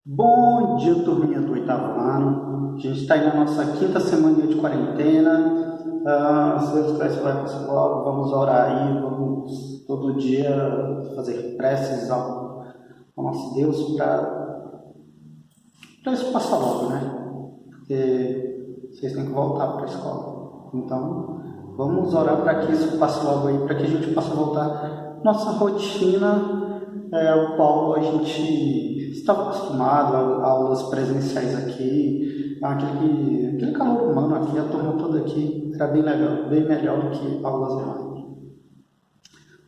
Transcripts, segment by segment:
Bom dia, turminha do oitavo ano. A gente está aí na nossa quinta semana de quarentena. Se Deus quiser, você vai passar logo. Vamos orar aí, vamos todo dia fazer preces ao nosso Deus para isso passar logo, né? Porque vocês têm que voltar para a escola. Então, vamos orar para que isso passe logo aí, para que a gente possa voltar à nossa rotina, ao qual a gente estava acostumado, a aulas presenciais aqui, aquele calor humano aqui, a turma toda aqui, era bem legal, bem melhor do que aulas online.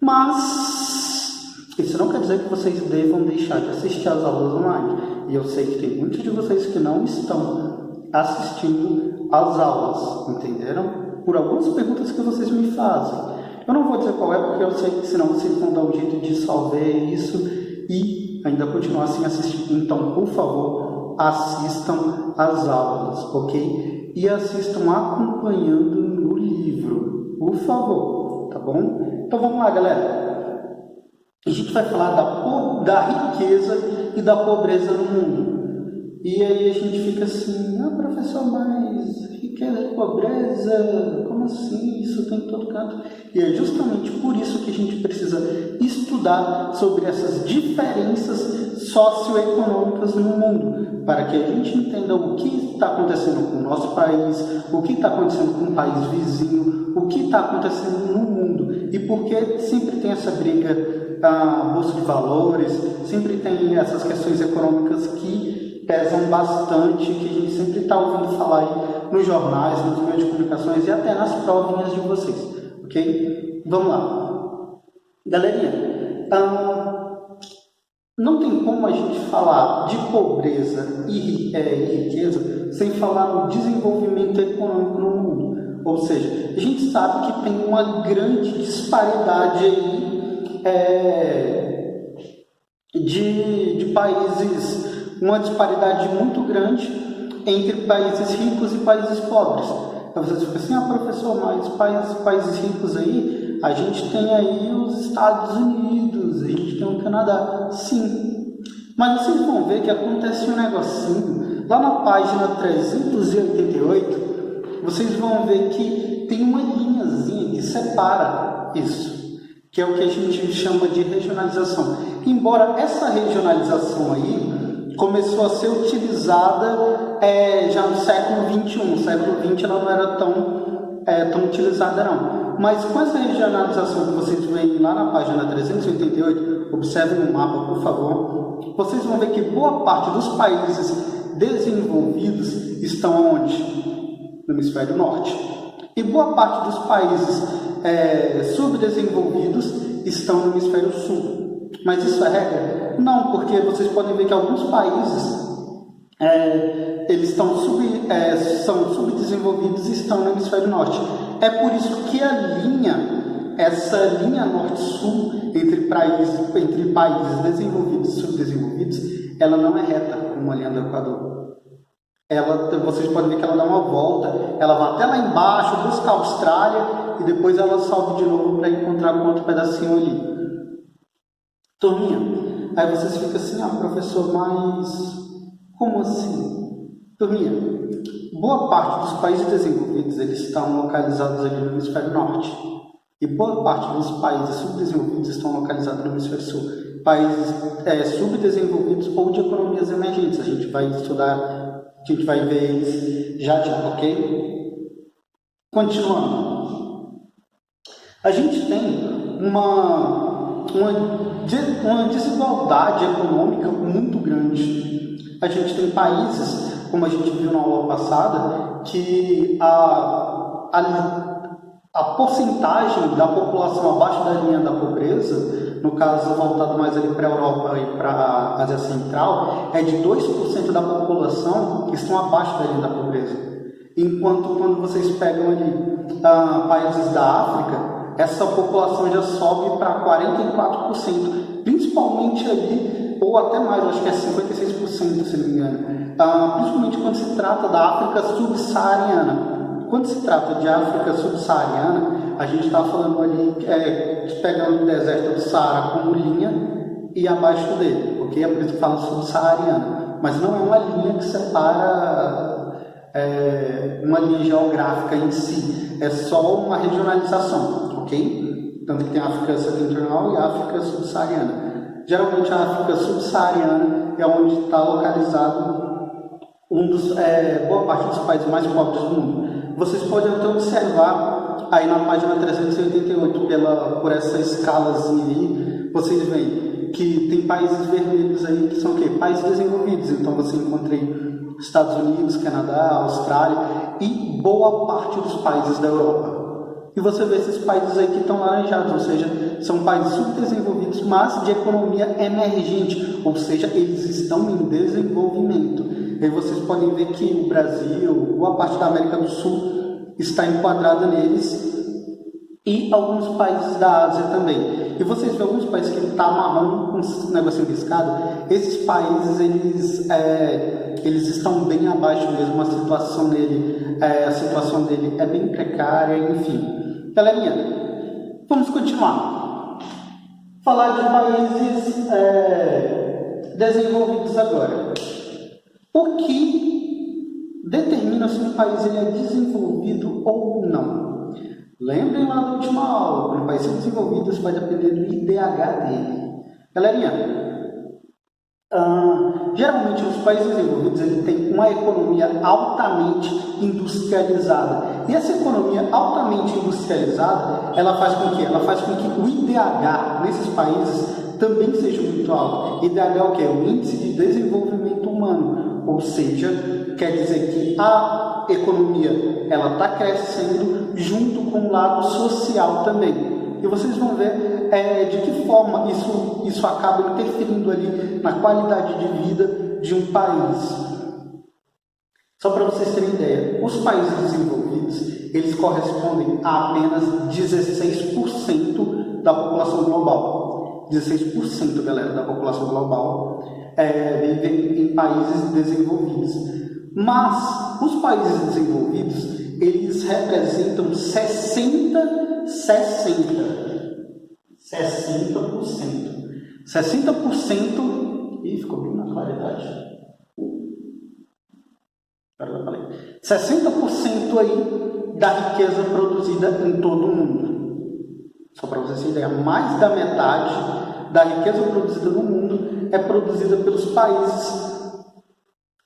Mas isso não quer dizer que vocês devam deixar de assistir às aulas online. E eu sei que tem muitos de vocês que não estão assistindo às aulas, entenderam? Por algumas perguntas que vocês me fazem. Eu não vou dizer qual é, porque eu sei que senão vocês vão dar um jeito de salvar isso e ainda continuar sem assistir. Então, por favor, assistam às aulas, ok? E assistam acompanhando no livro, por favor, tá bom? Então vamos lá, galera. A gente vai falar da riqueza e da pobreza no mundo. E aí a gente fica assim, professor, mas riqueza e pobreza, como assim? Isso tem em todo canto. E é justamente por isso que a gente precisa estudar sobre essas diferenças socioeconômicas no mundo, para que a gente entenda o que está acontecendo com o nosso país, o que está acontecendo com o país vizinho, o que está acontecendo no mundo. E por que sempre tem essa briga da bolsa de valores, sempre tem essas questões econômicas que pesam bastante, que a gente sempre está ouvindo falar aí nos jornais, nos meios de comunicações e até nas provinhas de vocês, ok? Vamos lá. Galerinha, não tem como a gente falar de pobreza e riqueza sem falar no desenvolvimento econômico no mundo. Ou seja, a gente sabe que tem uma grande disparidade aí de países, uma disparidade muito grande entre países ricos e países pobres. Aí vocês ficam assim, professor, mas países ricos aí, a gente tem aí os Estados Unidos, a gente tem o Canadá. Sim, mas vocês vão ver que acontece um negocinho, lá na página 388, vocês vão ver que tem uma linhazinha que separa isso, que é o que a gente chama de regionalização. Embora essa regionalização aí começou a ser utilizada já no século XXI. No século XX ela não era tão utilizada não. Mas com essa regionalização que vocês veem lá na página 388, observem no mapa, por favor, vocês vão ver que boa parte dos países desenvolvidos estão onde? No hemisfério norte. E boa parte dos países subdesenvolvidos estão no hemisfério sul. Mas isso é regra? Não, porque vocês podem ver que alguns países eles são subdesenvolvidos e estão no hemisfério norte. É por isso que essa linha norte-sul entre países desenvolvidos e subdesenvolvidos, ela não é reta como a linha do Equador. Vocês podem ver que ela dá uma volta, ela vai até lá embaixo, busca a Austrália e depois ela sobe de novo para encontrar com outro pedacinho ali. Turminha, aí vocês ficam assim, professor, mas como assim? Turminha, boa parte dos países desenvolvidos, eles estão localizados ali no hemisfério norte. E boa parte dos países subdesenvolvidos estão localizados no hemisfério sul. Países subdesenvolvidos ou de economias emergentes. A gente vai estudar, a gente vai ver eles já, ok? Continuando. A gente tem uma desigualdade econômica muito grande. A gente tem países, como a gente viu na aula passada, que a porcentagem da população abaixo da linha da pobreza, no caso voltado mais ali para a Europa e para a Ásia Central, é de 2% da população que estão abaixo da linha da pobreza. Enquanto quando vocês pegam ali países da África, essa população já sobe para 44%, principalmente ali, ou até mais, acho que é 56%, se não me engano, principalmente quando se trata da África subsaariana. Quando se trata de África subsaariana, a gente está falando ali, pegando o deserto do Saara como linha e abaixo dele, ok? É por isso que fala subsaariana. mas não é uma linha que separa uma linha geográfica em si, é só uma regionalização, ok? Tanto que tem a África Setentrional e a África Subsaariana. Geralmente a África Subsaariana é onde está localizado boa parte dos países mais pobres do mundo. Vocês podem até observar aí na página 388, por essa escalazinha aí, vocês veem que tem países vermelhos aí que são o quê? Países desenvolvidos. Então você encontra aí Estados Unidos, Canadá, Austrália e boa parte dos países da Europa. E você vê esses países aí que estão laranjados, ou seja, são países subdesenvolvidos, mas de economia emergente, ou seja, eles estão em desenvolvimento. E aí vocês podem ver que o Brasil, boa parte da América do Sul está enquadrada neles, e alguns países da Ásia também. E vocês veem alguns países que estão marrom com um negocinho riscado, esses países eles estão bem abaixo mesmo, a situação dele é bem precária, enfim. Galerinha, vamos continuar. Falar de países desenvolvidos agora. O que determina se um país ele é desenvolvido ou não? Lembrem lá da última aula, para um país ser desenvolvido, isso vai depender do IDH dele. Galerinha, geralmente os países desenvolvidos eles têm uma economia altamente industrializada. E essa economia altamente industrializada, ela faz com que o IDH nesses países também seja muito alto. IDH é o quê? O Índice de Desenvolvimento Humano. Ou seja, quer dizer que a economia ela está crescendo junto com o lado social também. E vocês vão ver de que forma isso acaba interferindo ali na qualidade de vida de um país. Só para vocês terem ideia, os países desenvolvidos, eles correspondem a apenas 16% da população global. 16%, galera, da população global vive em países desenvolvidos. Mas os países desenvolvidos, eles representam 60%. 60%, e ficou bem na claridade. 60% aí da riqueza produzida em todo o mundo. Só para vocês terem ideia, mais da metade da riqueza produzida no mundo é produzida pelos países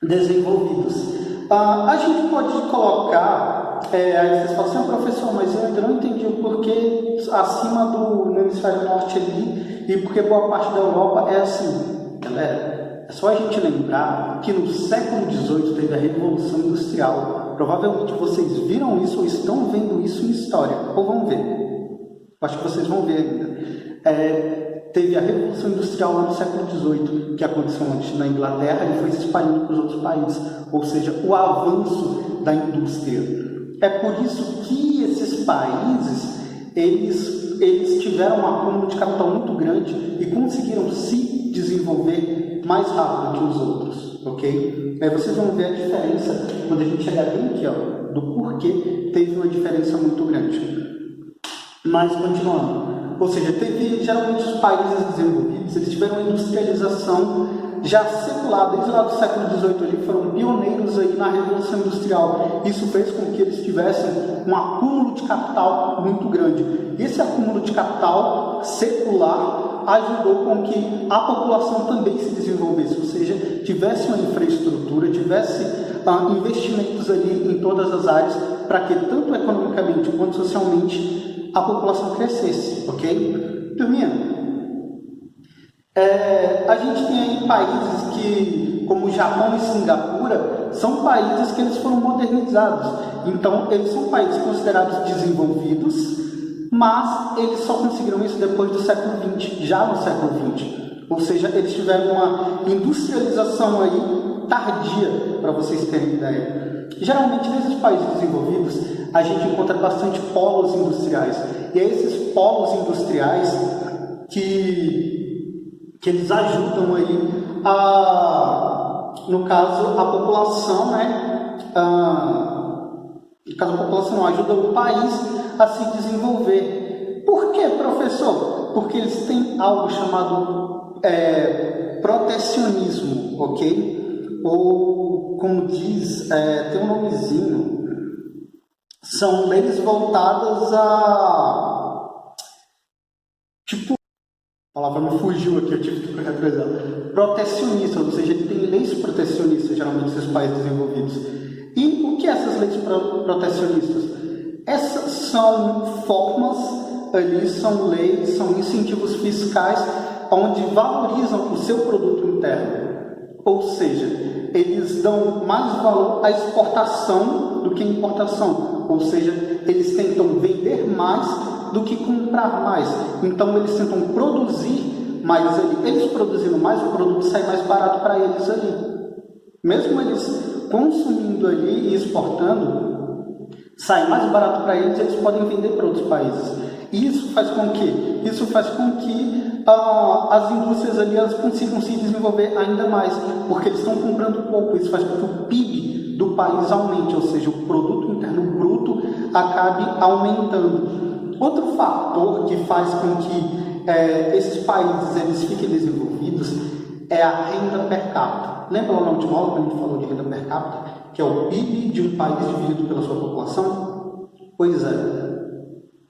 desenvolvidos. A gente pode colocar, aí vocês falam assim, professor, mas eu ainda não entendi o porquê acima do hemisfério norte ali e porque boa parte da Europa é assim. Galera, é só a gente lembrar que no século XVIII teve a Revolução Industrial. Provavelmente vocês viram isso ou estão vendo isso em história, ou vão ver. Acho que vocês vão ver ainda. Teve a Revolução Industrial lá no século XVIII, que aconteceu antes na Inglaterra e foi se espalhando para os outros países, ou seja, o avanço da indústria. É por isso que esses países, eles tiveram um acúmulo de capital muito grande e conseguiram se desenvolver mais rápido que os outros, ok? Aí vocês vão ver a diferença quando a gente chegar bem aqui, ó, do porquê teve uma diferença muito grande. Mas, continuando. Ou seja, geralmente os países desenvolvidos, eles tiveram uma industrialização já secular, desde lá do século XVIII, eles foram pioneiros aí na Revolução Industrial. Isso fez com que eles tivessem um acúmulo de capital muito grande. Esse acúmulo de capital secular ajudou com que a população também se desenvolvesse, ou seja, tivesse uma infraestrutura, tivesse investimentos ali em todas as áreas, para que tanto economicamente quanto socialmente a população crescesse, ok? Turminha, a gente tem aí países que, como o Japão e Singapura, são países que eles foram modernizados. Então, eles são países considerados desenvolvidos, mas eles só conseguiram isso depois do século XX, já no século XX. Ou seja, eles tiveram uma industrialização aí tardia, para vocês terem ideia. Geralmente, nesses países desenvolvidos, a gente encontra bastante polos industriais. E é esses polos industriais que eles ajudam aí no caso, a população, né? No caso, a população não ajuda o país a se desenvolver. Por quê, professor? Porque eles têm algo chamado protecionismo, ok? ou como diz, tem um nomezinho, são leis voltadas a, tipo, a palavra me fugiu aqui, eu tive que represar, protecionistas, ou seja, ele tem leis protecionistas, geralmente esses países desenvolvidos. E o que é essas leis protecionistas? Essas são formas ali, são leis, são incentivos fiscais onde valorizam o seu produto interno. Ou seja, eles dão mais valor à exportação do que à importação. Ou seja, eles tentam vender mais do que comprar mais. Então, eles tentam produzir mais ali. Eles produzindo mais, o produto sai mais barato para eles ali. Mesmo eles consumindo ali e exportando, sai mais barato para eles, eles podem vender para outros países. E isso faz com que? Isso faz com que as indústrias ali elas consigam se desenvolver ainda mais, porque eles estão comprando pouco. Isso faz com que o PIB do país aumente, ou seja, o produto interno bruto acabe aumentando. Outro fator que faz com que esses países eles fiquem desenvolvidos é a renda per capita. Lembra lá na última aula que a gente falou de renda per capita, que é o PIB de um país dividido pela sua população? Pois é.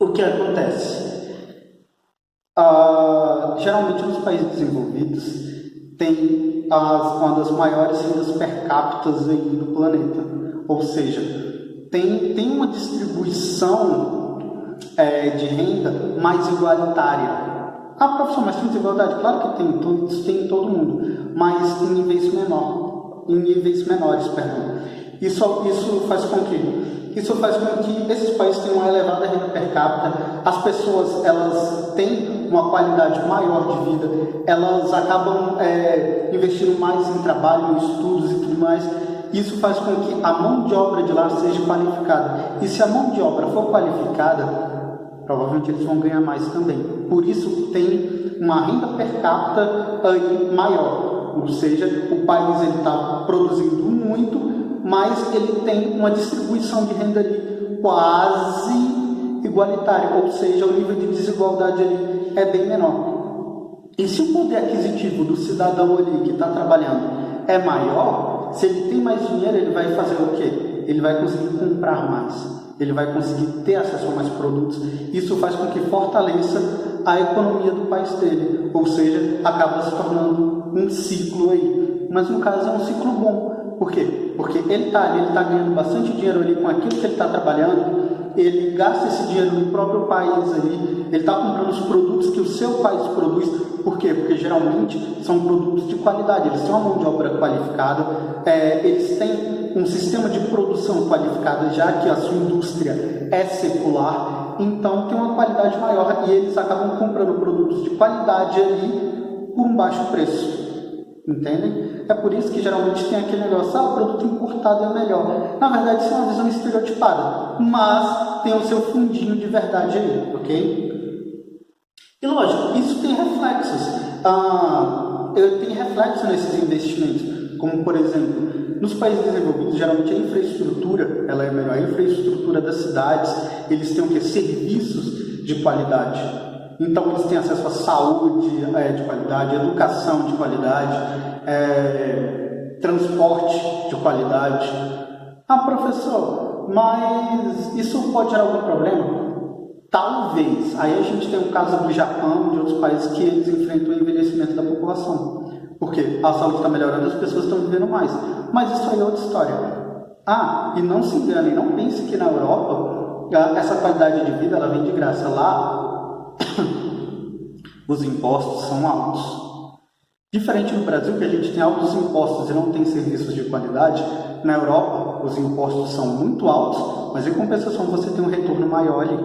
O que acontece? Geralmente nos países desenvolvidos tem uma das maiores rendas per capita aí do planeta. Ou seja, tem uma distribuição de renda mais igualitária. Professor, mas tem desigualdade? Claro que tem, isso tem em todo mundo, mas em níveis menores, perdão. Isso faz com que esses países tenham uma elevada renda per capita, as pessoas elas têm uma qualidade maior de vida, elas acabam investindo mais em trabalho, em estudos e tudo mais. Isso faz com que a mão de obra de lá seja qualificada. E se a mão de obra for qualificada, provavelmente eles vão ganhar mais também. Por isso tem uma renda per capita aí maior. Ou seja, o país está produzindo muito, mas ele tem uma distribuição de renda ali quase igualitária. Ou seja, o nível de desigualdade ali é bem menor. E se o poder aquisitivo do cidadão ali que está trabalhando é maior, se ele tem mais dinheiro, ele vai fazer o quê? Ele vai conseguir comprar mais. Ele vai conseguir ter acesso a mais produtos. Isso faz com que fortaleça a economia do país dele. Ou seja, acaba se tornando um ciclo aí. Mas no caso é um ciclo bom. Por quê? Porque ele está ganhando bastante dinheiro ali com aquilo que ele está trabalhando. Ele gasta esse dinheiro no próprio país ali. Ele está comprando os produtos que o seu país produz. Por quê? Porque geralmente são produtos de qualidade. Eles têm uma mão de obra qualificada. Eles têm um sistema de produção qualificado, já que a sua indústria é secular, então tem uma qualidade maior e eles acabam comprando produtos de qualidade ali por um baixo preço. Entendem? É por isso que geralmente tem aquele negócio, o produto importado é melhor. Na verdade, isso é uma visão estereotipada, mas tem o seu fundinho de verdade aí, ok? E lógico, isso tem reflexos. Tem reflexo nesses investimentos, como por exemplo, nos países desenvolvidos, geralmente a infraestrutura ela é melhor. A infraestrutura das cidades, eles têm o quê? Serviços de qualidade. Então, eles têm acesso à saúde de qualidade, educação de qualidade, transporte de qualidade. Professor, mas isso pode gerar algum problema? Talvez. Aí a gente tem o caso do Japão e de outros países que eles enfrentam o envelhecimento da população. Porque a saúde está melhorando, as pessoas estão vivendo mais. Mas isso aí é outra história. E não se engane, não pense que na Europa essa qualidade de vida ela vem de graça. Lá, os impostos são altos. Diferente do Brasil, que a gente tem altos impostos e não tem serviços de qualidade, na Europa os impostos são muito altos, mas em compensação você tem um retorno maior ali.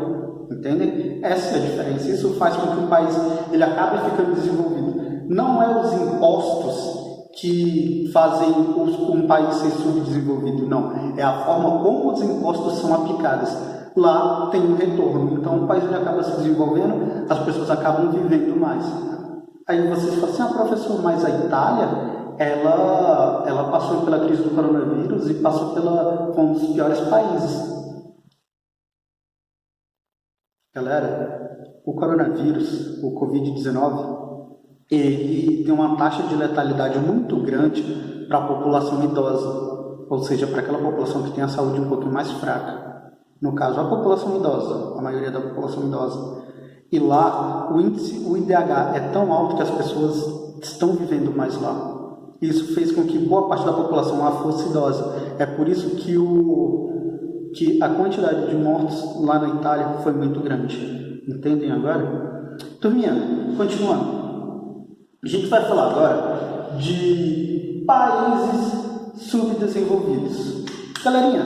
Entendem? Essa é a diferença. Isso faz com que o país ele acabe ficando desenvolvido. Não é os impostos que fazem um país ser subdesenvolvido, não. É a forma como os impostos são aplicados. Lá tem um retorno. Então o país ele acaba se desenvolvendo, as pessoas acabam vivendo mais. Aí vocês falam assim, professor, mas a Itália, ela passou pela crise do coronavírus e passou foi um dos piores países. Galera, o coronavírus, o Covid-19, ele tem uma taxa de letalidade muito grande para a população idosa, ou seja, para aquela população que tem a saúde um pouco mais fraca. No caso, a população idosa, a maioria da população idosa. E lá, o IDH é tão alto que as pessoas estão vivendo mais lá. Isso fez com que boa parte da população lá fosse idosa. É por isso que a quantidade de mortos lá na Itália foi muito grande. Entendem agora? Turminha, continuando. A gente vai falar agora de países subdesenvolvidos. Galerinha,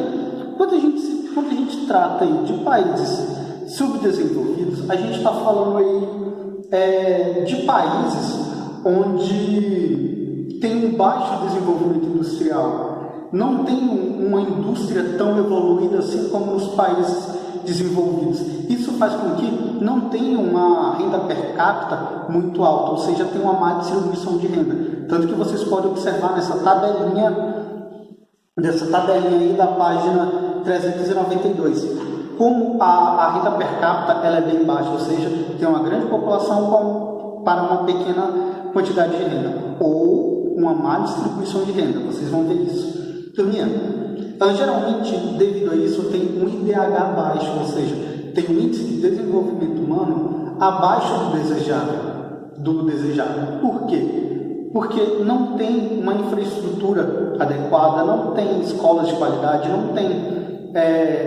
quando a gente trata aí de países subdesenvolvidos, a gente está falando aí de países onde tem um baixo desenvolvimento industrial. Não tem uma indústria tão evoluída assim como nos países desenvolvidos. Isso faz com que não tenha uma renda per capita muito alta, ou seja, tem uma má distribuição de renda. Tanto que vocês podem observar nessa tabelinha aí da página 392, como a renda per capita ela é bem baixa, ou seja, tem uma grande população para uma pequena quantidade de renda, ou uma má distribuição de renda, vocês vão ver isso. Turminha, geralmente, devido a isso, tem um IDH baixo, ou seja, tem um índice de desenvolvimento humano abaixo do desejável. Por quê? Porque não tem uma infraestrutura adequada, não tem escolas de qualidade, não tem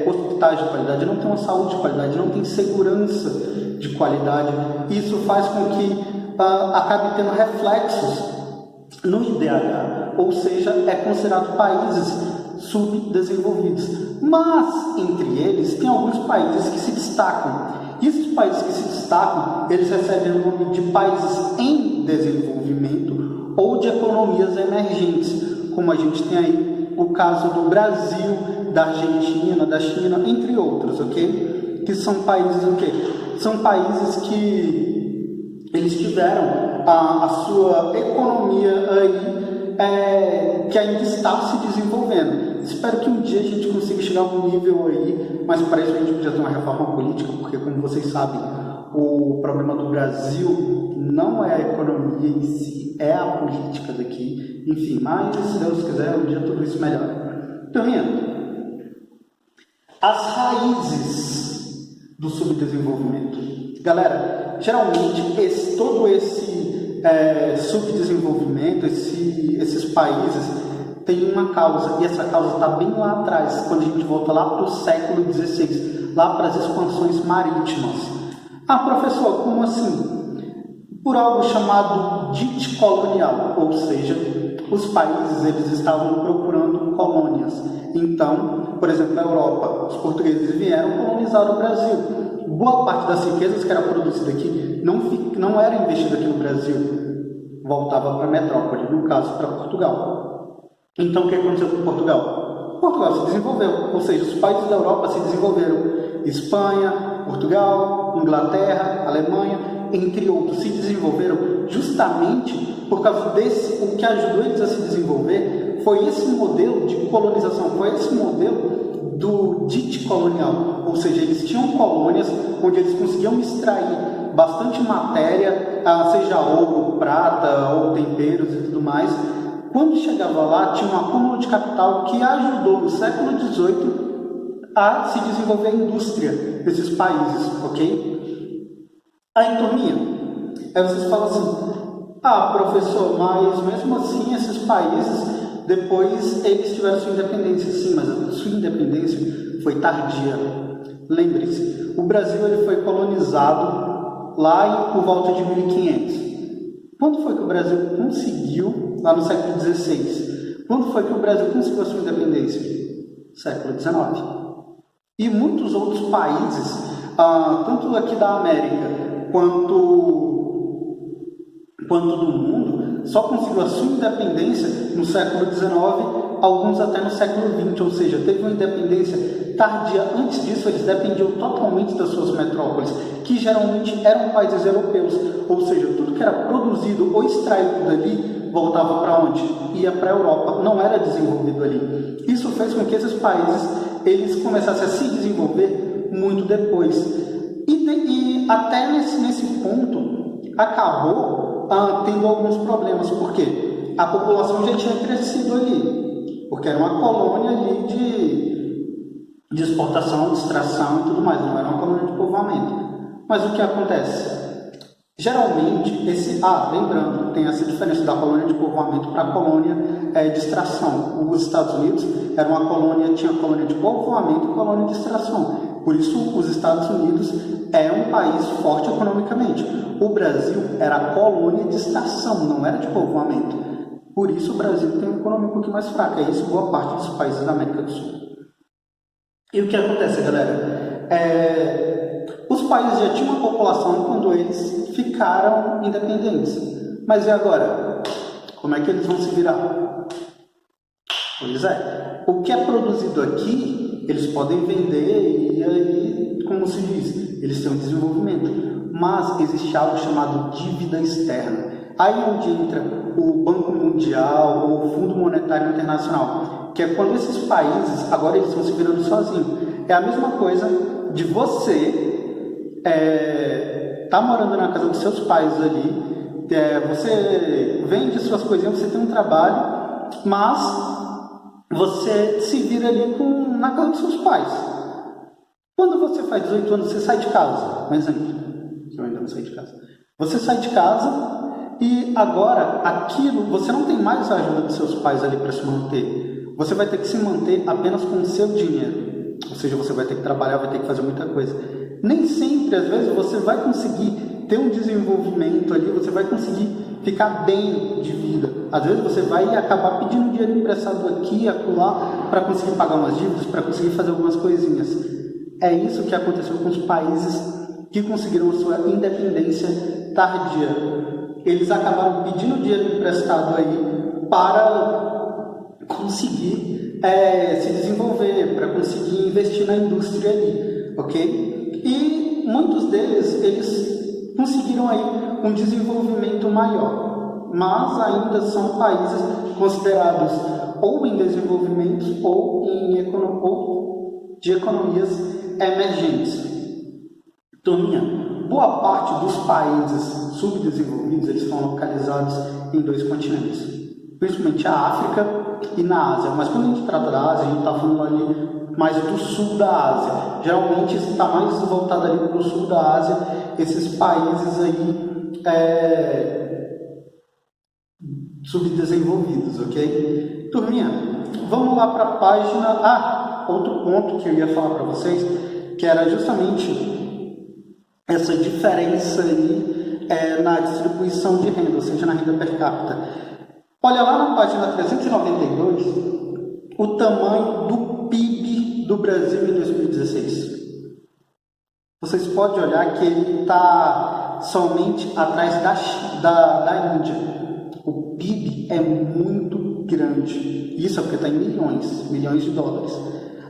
hospitais de qualidade, não tem uma saúde de qualidade, não tem segurança de qualidade. Isso faz com que acabe tendo reflexos no IDH, ou seja, é considerado países subdesenvolvidos. Mas, entre eles, tem alguns países que se destacam. E esses países que se destacam, eles recebem o nome de países em desenvolvimento ou de economias emergentes, como a gente tem aí o caso do Brasil, da Argentina, da China, entre outros, ok? Que são países o quê? São países que eles tiveram a sua economia aí, que ainda está se desenvolvendo. Espero que um dia a gente consiga chegar a um nível aí, mas para isso a gente precisa ter uma reforma política, porque, como vocês sabem, o problema do Brasil não é a economia em si, é a política daqui. Enfim, mas se Deus quiser, um dia tudo isso melhora. Então, as raízes do subdesenvolvimento. Galera, geralmente todo esse subdesenvolvimento, esses países tem uma causa, e essa causa está bem lá atrás, quando a gente volta lá para o século XVI, lá para as expansões marítimas. Ah, professor, como assim? Por algo chamado dite colonial, ou seja, os países eles estavam procurando colônias. Então, por exemplo, na Europa, os portugueses vieram colonizar o Brasil. Boa parte das riquezas que era produzida aqui não era investida aqui no Brasil, voltava para a metrópole, no caso para Portugal. Então, o que aconteceu com Portugal? Portugal se desenvolveu, ou seja, os países da Europa se desenvolveram. Espanha, Portugal, Inglaterra, Alemanha, entre outros, se desenvolveram justamente por causa o que ajudou eles a se desenvolver foi esse modelo de colonização, foi esse modelo do dite colonial, ou seja, eles tinham colônias onde eles conseguiam extrair bastante matéria, seja ouro, prata ou temperos e tudo mais. Quando chegava lá, tinha um acúmulo de capital que ajudou no século XVIII a se desenvolver a indústria desses países, ok? Aí, turminha, aí vocês falam assim, professor, mas mesmo assim esses países, depois eles tiveram sua independência. Sim, mas a sua independência foi tardia. Lembre-se, o Brasil ele foi colonizado lá por volta de 1500. Quando foi que o Brasil conseguiu, lá no século XVI, quando foi que o Brasil conseguiu a sua independência? Século XIX. E muitos outros países, tanto aqui da América quanto do mundo, só conseguiu a sua independência no século XIX, alguns até no século XX, ou seja, teve uma independência tardia. Antes disso, eles dependiam totalmente das suas metrópoles, que geralmente eram países europeus, ou seja, tudo que era produzido ou extraído dali voltava para onde? Ia para a Europa, não era desenvolvido ali. Isso fez com que esses países eles começassem a se desenvolver muito depois. E até nesse ponto, acabou tendo alguns problemas, porque a população já tinha crescido ali, porque era uma colônia ali de exportação, de extração e tudo mais, não era uma colônia de povoamento. Mas o que acontece? Geralmente, lembrando, tem essa diferença da colônia de povoamento para a colônia de extração. Os Estados Unidos era uma colônia, tinha colônia de povoamento e colônia de extração. Por isso, os Estados Unidos é um país forte economicamente. O Brasil era colônia de extração, não era de povoamento. Por isso, o Brasil tem uma economia um pouquinho mais fraca. É isso boa parte dos países da América do Sul. E o que acontece, galera? Os países já tinham uma população quando eles ficaram independentes. Mas e agora? Como é que eles vão se virar? Pois é, o que é produzido aqui, eles podem vender e aí, como se diz, eles têm um desenvolvimento. Mas existe algo chamado dívida externa. Aí onde entra o Banco Mundial ou o Fundo Monetário Internacional, que é quando esses países, agora eles estão se virando sozinhos. É a mesma coisa de você tá morando na casa dos seus pais ali, você vende suas coisinhas, você tem um trabalho, mas você se vira ali na casa dos seus pais. Quando você faz 18 anos, você sai de casa. Um exemplo, eu ainda não saí de casa. Você sai de casa e agora aquilo, você não tem mais a ajuda dos seus pais ali para se manter. Você vai ter que se manter apenas com o seu dinheiro. Ou seja, você vai ter que trabalhar, vai ter que fazer muita coisa. Nem sempre, às vezes, você vai conseguir ter um desenvolvimento ali, você vai conseguir ficar bem de vida. Às vezes você vai acabar pedindo dinheiro emprestado aqui, acolá, para conseguir pagar umas dívidas, para conseguir fazer algumas coisinhas. É isso que aconteceu com os países que conseguiram a sua independência tardia. Eles acabaram pedindo dinheiro emprestado aí para conseguir se desenvolver, para conseguir investir na indústria ali, ok? E muitos deles, eles conseguiram aí um desenvolvimento maior, mas ainda são países considerados ou em desenvolvimento ou de economias emergentes. Turminha, boa parte dos países subdesenvolvidos, eles estão localizados em 2 continentes, principalmente a África e na Ásia. Mas quando a gente trata da Ásia, a gente está falando ali mais do sul da Ásia. Geralmente está mais voltado ali para o sul da Ásia, esses países aí subdesenvolvidos, ok? Turminha, vamos lá para a página... outro ponto que eu ia falar para vocês, que era justamente essa diferença aí na distribuição de renda, ou seja, na renda per capita. Olha lá na página 392 o tamanho do PIB do Brasil em 2016. Vocês podem olhar que ele está somente atrás da Índia. O PIB é muito grande. Isso é porque está em milhões de dólares.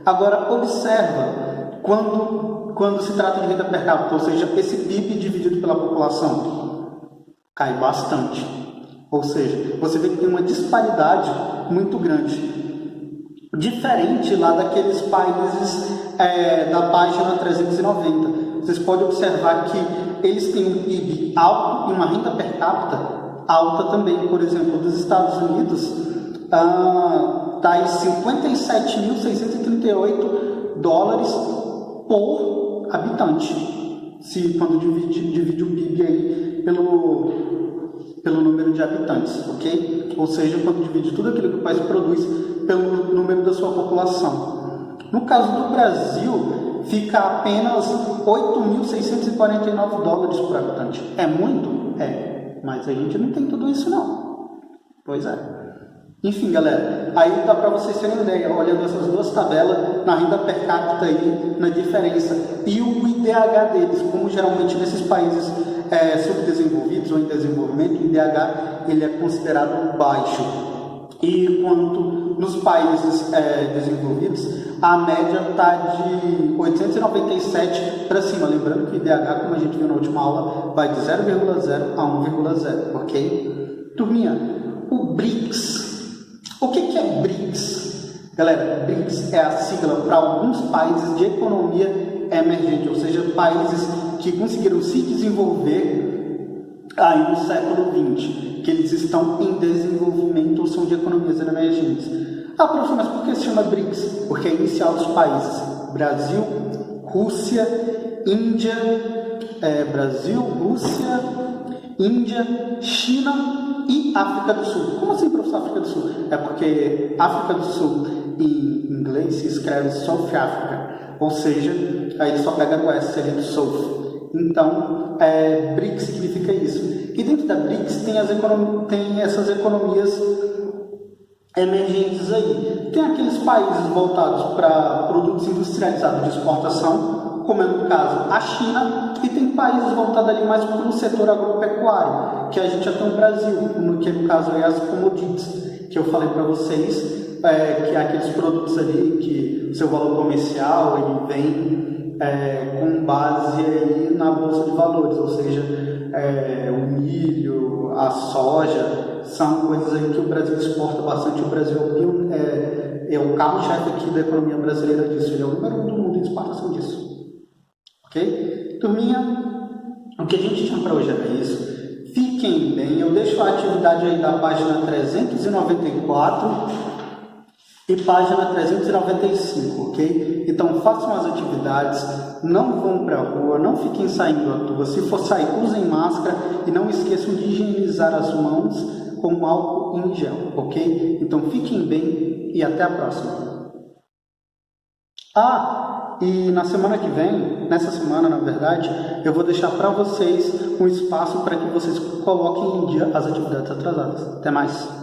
Agora, observa, quando se trata de renda per capita, ou seja, esse PIB dividido pela população, cai bastante. Ou seja, você vê que tem uma disparidade muito grande. Diferente lá daqueles países da página 390. Vocês podem observar que eles têm um PIB alto e uma renda per capita alta também. Por exemplo, dos Estados Unidos, está em 57.638 dólares por habitante. Quando divide o PIB aí pelo número de habitantes, ok? Ou seja, quando divide tudo aquilo que o país produz pelo número da sua população. No caso do Brasil, fica apenas 8.649 dólares por habitante. É muito? É, mas a gente não tem tudo isso não. Pois é. Enfim, galera, aí dá para vocês terem uma ideia, olhando essas duas tabelas, na renda per capita aí, na diferença, e o IDH deles, como geralmente nesses países subdesenvolvidos ou em desenvolvimento, o IDH ele é considerado baixo. E quanto nos países desenvolvidos, a média está de 897 para cima. Lembrando que o IDH, como a gente viu na última aula, vai de 0,0 a 1,0, ok? Turminha, o BRICS. O que é BRICS? Galera, BRICS é a sigla para alguns países de economia emergente, ou seja, países que conseguiram se desenvolver aí no século XX, que eles estão em desenvolvimento ou são de economias emergentes. Ah, professor, mas por que se chama BRICS? Porque é inicial dos países Brasil, Rússia, Índia, China e África do Sul. Como assim, professor, África do Sul? É porque África do Sul em inglês se escreve South Africa, ou seja, aí ele só pega no S, seria do South. Então, BRICS significa isso. E dentro da BRICS tem essas economias emergentes aí. Tem aqueles países voltados para produtos industrializados de exportação, como é no caso a China, e tem países voltados ali mais para o setor agropecuário, que a gente já tem no Brasil, que no caso é as commodities, que eu falei para vocês, que é aqueles produtos ali que o seu valor comercial ele vem com base aí na bolsa de valores, ou seja, o milho, a soja, são coisas aí que o Brasil exporta bastante. O Brasil é o carro-chefe aqui da economia brasileira disso, ele é o número 1 do mundo em exportação disso. Ok? Turminha, o que a gente tinha para hoje era isso. Fiquem bem, eu deixo a atividade aí da página 394 e página 395, ok? Então façam as atividades, não vão para a rua, não fiquem saindo à toa. Se for sair, usem máscara e não esqueçam de higienizar as mãos com álcool em gel, ok? Então fiquem bem e até a próxima. E na semana que vem, nessa semana na verdade, eu vou deixar para vocês um espaço para que vocês coloquem em dia as atividades atrasadas. Até mais!